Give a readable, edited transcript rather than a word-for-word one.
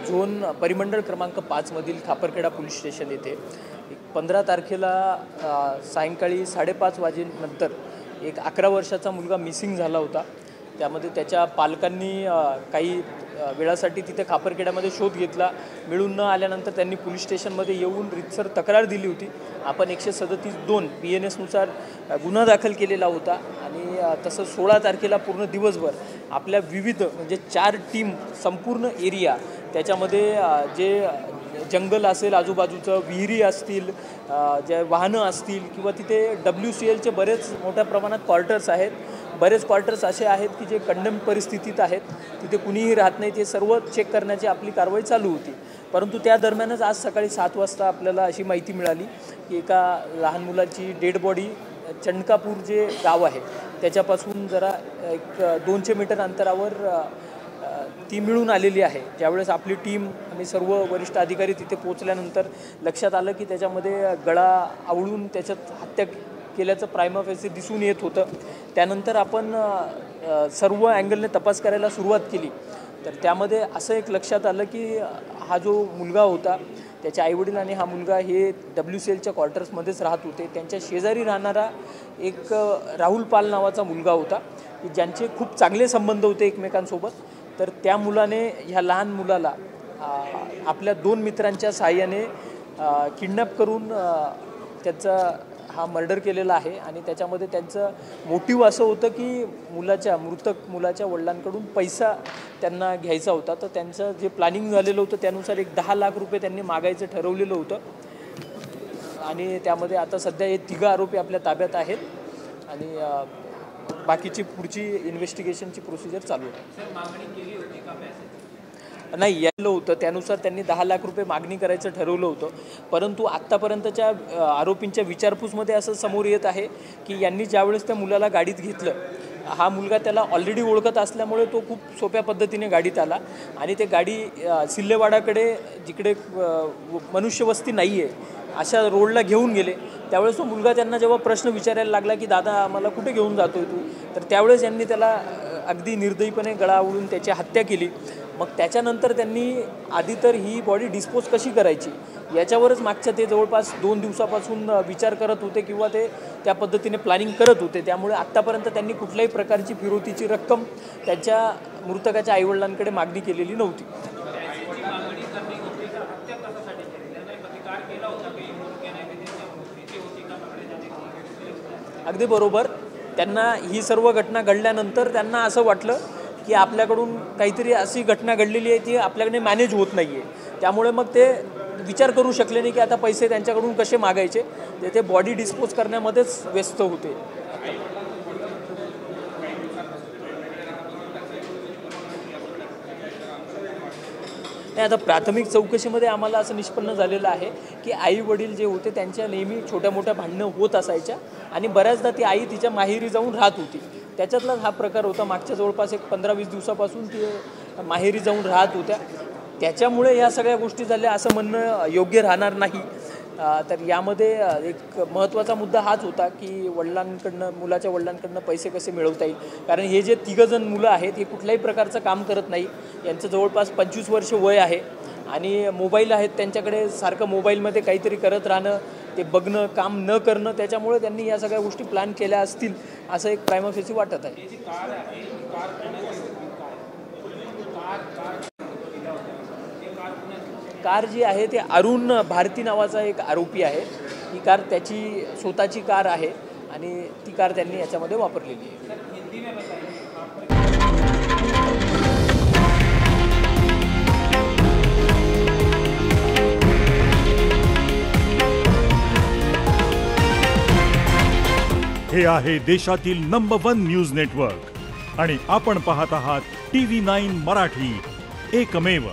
Zone परिमंडळ क्रमांक 5 मधील खापरखेडा पोलीस स्टेशन येथे 15 तारखेला सायंकाळी 5:30 वाजेनंतर एक 11 वर्षाचा मुलगा मिसिंग झाला होता। त्यामध्ये त्याच्या पालकांनी काही वेळासाठी तिथे खापरखेड्यामध्ये शोध घेतला। मिळून न आल्यानंतर त्यांनी पोलीस स्टेशनमध्ये येऊन रितसर तक्रार दिली होती। आपण 137(2) BNS नुसार गुन्हा दाखल केलेला होता आणि तसं 16 तारखेला पूर्ण दिवसभर आपल्या विविध म्हणजे 4 टीम संपूर्ण एरिया त्याच्यामध्ये जे जंगल असेल, आजूबाजूचं विहिरी असतील, जे वाहनं असतील किंवा तिथे WCLचे बरेच मोठ्या प्रमाणात क्वार्टर्स आहेत। बरेच क्वार्टर्स असे आहेत की जे कंडेम परिस्थितीत आहेत, तिथे कुणीही राहत नाही। ते सर्व चेक करण्याची आपली कारवाई चालू होती। परंतु त्या दरम्यानच आज सकाळी 7 वाजता आपल्याला अशी माहिती मिळाली की एका लहान मुलाची डेड बॉडी चंडकापूर जे गाव आहे त्याच्यापासून जरा एक 200 मीटर अंतरावर ती मिळून आलेली आहे। ज्यावेळेस आपली टीम आणि सर्व वरिष्ठ अधिकारी तिथे पोहोचल्यानंतर लक्षात आलं की त्याच्यामध्ये गळा आवळून त्याच्यात हत्या केल्याचं प्रायमा फेसी दिसून येत होतं। त्यानंतर आपण सर्व अँगलने तपास करायला सुरुवात केली तर त्यामध्ये असं एक लक्षात आलं की हा जो मुलगा होता त्याचे आईवडील आणि हा मुलगा हे WCLच्या क्वार्टर्समध्येच राहत होते। त्यांच्या शेजारी राहणारा एक राहुल पाल नावाचा मुलगा होता की ज्यांचे खूप चांगले संबंध होते एकमेकांसोबत। तर त्या मुलाने ह्या लहान मुलाला आपल्या 2 मित्रांच्या साहाय्याने किडनॅप करून त्याचा हा मर्डर केलेला आहे आणि त्याच्यामध्ये त्यांचं मोटिव्ह असं होतं की मृतक मुलाच्या वडिलांकडून पैसा त्यांना घ्यायचा होता। तर त्यांचं जे प्लॅनिंग झालेलं होतं त्यानुसार एक 10 लाख रुपये त्यांनी मागायचं ठरवलेलं होतं आणि त्यामध्ये आता सध्या हे 3 आरोपी आपल्या ताब्यात आहेत आणि बाकीची पुढची इन्व्हेस्टिगेशनची प्रोसिजर चालू आहे। नाही यायला होतं त्यानुसार त्यांनी 10 लाख रुपये मागणी करायचं ठरवलं होतं। परंतु आत्तापर्यंतच्या आरोपींच्या विचारपूसमध्ये असं समोर येत आहे की यांनी ज्यावेळेस त्या मुलाला गाडीत घेतलं, हा मुलगा त्याला ऑलरेडी ओळखत असल्यामुळे तो खूप सोप्या पद्धतीने गाडीत आला आणि ते गाडी सिल्लेवाडाकडे जिकडे मनुष्यवस्ती नाही आहे अशा रोडला घेऊन गेले। त्यावेळेस तो मुलगा त्यांना जेव्हा प्रश्न विचारायला लागला की दादा आम्हाला कुठे घेऊन जातोय तू, तर त्यावेळेस यांनी त्याला अगदी निर्दयीपणे गळा आवळून त्याची हत्या केली। मग त्याच्यानंतर त्यांनी आधी तर ही बॉडी डिस्पोज कशी करायची याच्यावरच मागच्या ते जवळपास 2 दिवसापासून विचार करत होते किंवा ते त्या पद्धतीने प्लॅनिंग करत होते। त्यामुळे आत्तापर्यंत त्यांनी कुठल्याही प्रकारची फिरवतीची रक्कम त्यांच्या मृतकाच्या आईवडिलांकडे मागणी केलेली नव्हती। अगदी बरोबर। त्यांना ही सर्व घटना घडल्यानंतर त्यांना असं वाटलं की आपल्याकडून काहीतरी अशी घटना घडलेली आहे ती आपल्याकडे मॅनेज होत नाही आहे। त्यामुळे मग ते विचार करू शकले नाही की आता पैसे त्यांच्याकडून कसे मागायचे, ते बॉडी डिस्पोज करण्यामध्येच व्यस्त होते। नाही, आता प्राथमिक चौकशीमध्ये आम्हाला असं निष्पन्न झालेलं आहे की आई वडील जे होते त्यांच्या नेहमी छोट्या मोठ्या भांडणं होत असायच्या आणि बऱ्याचदा ती आई तिच्या माहेरी जाऊन राहत होती। त्याच्यातलाच हा प्रकार होता। मागच्या जवळपास एक 15-20 दिवसापासून ती माहेरी जाऊन राहत होत्या, त्याच्यामुळे या सगळ्या गोष्टी झाल्या असं म्हणणं योग्य राहणार नाही। तर यामध्ये एक महत्त्वाचा मुद्दा हाच होता की मुलाच्या वडिलांकडनं पैसे कसे मिळवता येईल, कारण हे जे 3 जण मुलं आहेत हे कुठल्याही प्रकारचं काम करत नाही। यांचं जवळपास 25 वर्ष वय आहे आणि मोबाईल आहेत त्यांच्याकडे, सारखं मोबाईलमध्ये काहीतरी करत राहणं, ते बघणं, काम न करणं, त्याच्यामुळे त्यांनी या सगळ्या गोष्टी प्लॅन केल्या असतील असं एक प्रायमा फेसी वाटत आहे। कार जी आहे ते अरुण भारती नावाचा एक आरोपी आहे। ही कार त्याची स्वतःची कार आहे आणि ती कार त्यांनी याच्यामध्ये वापरलेली आहे। हे आहे देशातील नंबर 1 न्यूज नेटवर्क आणि आपण पाहत आहात TV9 मराठी, एकमेव।